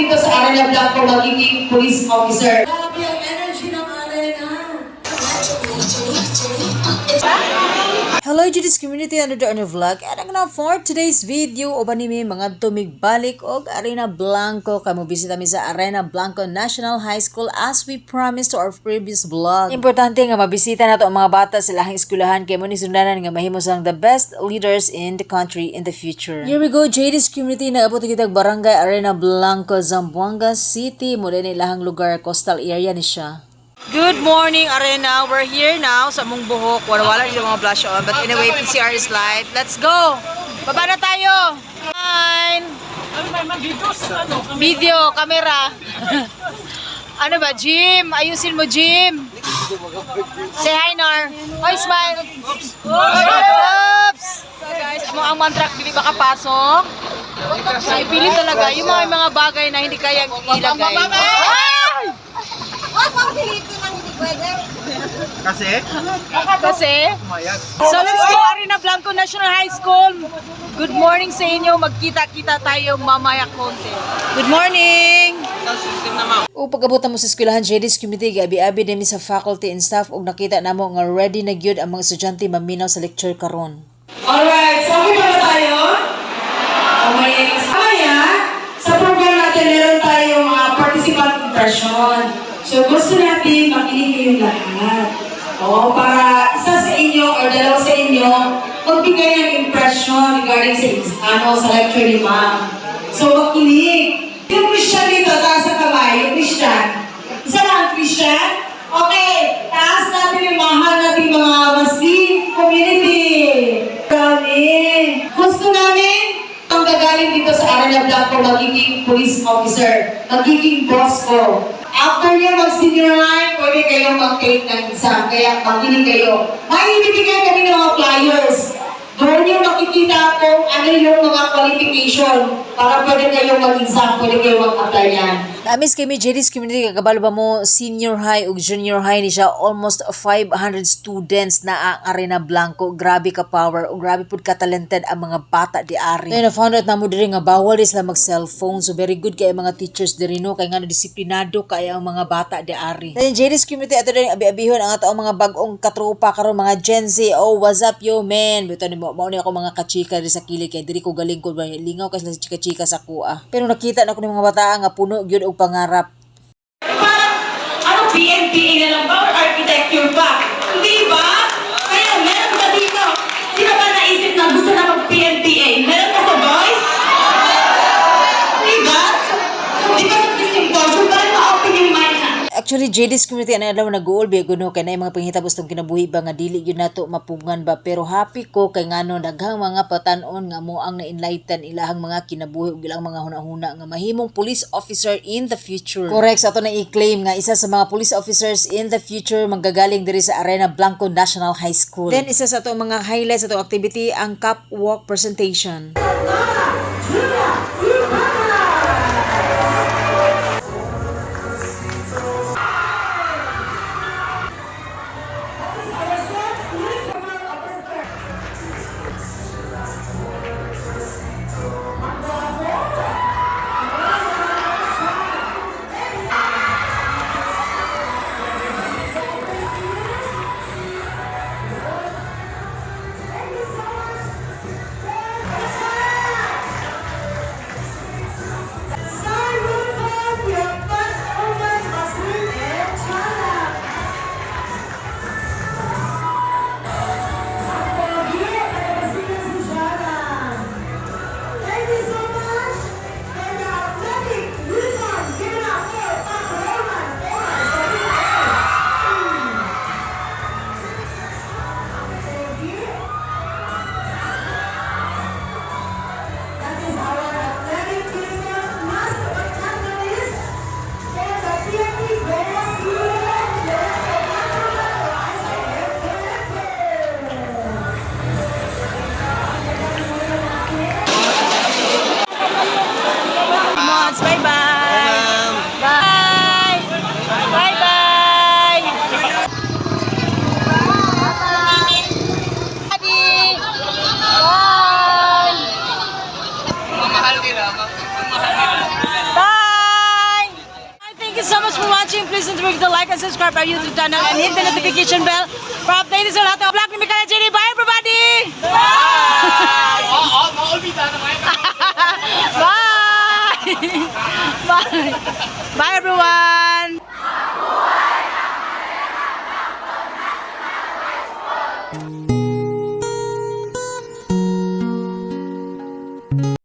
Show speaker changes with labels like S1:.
S1: dito sa Arena Blanco magiging police officer.
S2: Grabe ang energy ng Arena.
S3: Hello GD's community, under the vlog. And na for today's video, o ba nimi mga tumigbalik og Arena Blanco. Kamo bisita mi sa Arena Blanco National High School as we promised to our previous vlog. Importante nga mabisita nato ang mga bata sa lahing eskwelahan kay mo ni sundanan nga mahimo sang the best leaders in the country in the future. Here we go GD's community, naabot kitag barangay Arena Blanco, Zamboanga City. Mula ni lahang lugar, coastal area ni siya. Good morning, Arena. We're here now sa mong buhok. Wala yung mga blush on. But anyway, PCR is live. Let's go! Baba na tayo! Fine! Video, camera. Ano ba, Jim? Ayusin mo, Jim. Say hi, Nar. Hoy, smile. Oops! So guys, ang mantrack, hindi makapasok. So, ipili talaga yung mga bagay na hindi kayang ilagay.
S2: Wag mo dito nang hindi pwede.
S3: Kasi?
S4: Mayag.
S3: So let's go Arena Blanco National High School. Good morning sa inyo. Magkita-kita tayo mamaya konti. Good morning! O pagkabutan mo sa eskwelahan JD's community, abi-abi din sa faculty and staff ug nakita namo nga ready na gyud ang mga estudyante maminaw sa lecture karon.
S1: Alright, so okay ba tayo? Okay, kaya sa program natin meron tayong participant impression. So gusto natin makinig kayong lahat. O, para isa sa inyo o dalawa sa inyo magbigay ng impression regarding sa lecture ni ma'am. So makinig. Yung Christian dito, taas sa kamay. Yung Christian. Isa lang Christian. Okay, taas natin yung mahal natin mga Muslim community. Kami. Gusto namin ang gagaling dito sa Arena Blanco magiging police officer. Magiging boss ko. After niya mag-senior high, pwede kayong mag-take ng exam. Kaya makinig kayo. May ibibigay kami ng mga flyers. Doon yung makikita kung ano yung mga qualification para pwede kayong mag-exam, pwede kayong mag-apply yan.
S3: Amis kami JD's community, kagabalo ba mo senior high ug junior high ni siya, almost 500 students na ang Arena Blanco. Grabe ka power ug grabe pud ka talented ang mga bata di ari. Then na-found out na mo diri nga bawal sila mag-cellphone, so very good kay mga teachers diri no, kay nga disiplinado kay ang mga bata di ari. Then JD's community ato din abi-abihon ang ato mga bag-ong katropa karon mga Gen Z. Oh, what's up yo man? Bitaw ni mao ni ako mga kachika diri sa kilid kay diri ko galing ko lingaw kay sila chika-chika sa kuha. Pero nakita na ko ni mga bata nga puno gyud og pangarap.
S1: Ano, PNPA na lang ba or architecture pa? Hindi ba? Kaya meron ba dito? Sino ba naisip na gusto na mag-PNPA? Meron ka sa boys? Diba? Di ba sa Christian culture, parang ma-open yung mind na.
S3: Actually, JD's community ana daw nag-uol biya kuno kay nay mga panghitabo tong kinabuhi ba nga dili gyud nato mapugngan ba, pero happy ko kay ngano daghang mga patan-on nga mo ang na-enlighten ilahang mga kinabuhi ug ilang mga hunahuna nga mahimong police officer in the future. Correct, sa ato na i-claim nga isa sa mga police officers in the future manggagaling diri sa Arena Blanco National High School. Then isa sa ato mga highlights sa ato activity ang catwalk presentation. watching, please don't forget to like and subscribe our YouTube channel and hit the notification bell para updated sa lahat ng vlog ni Mika Jenny. Bye everybody! Bye! Bye! Bye everyone!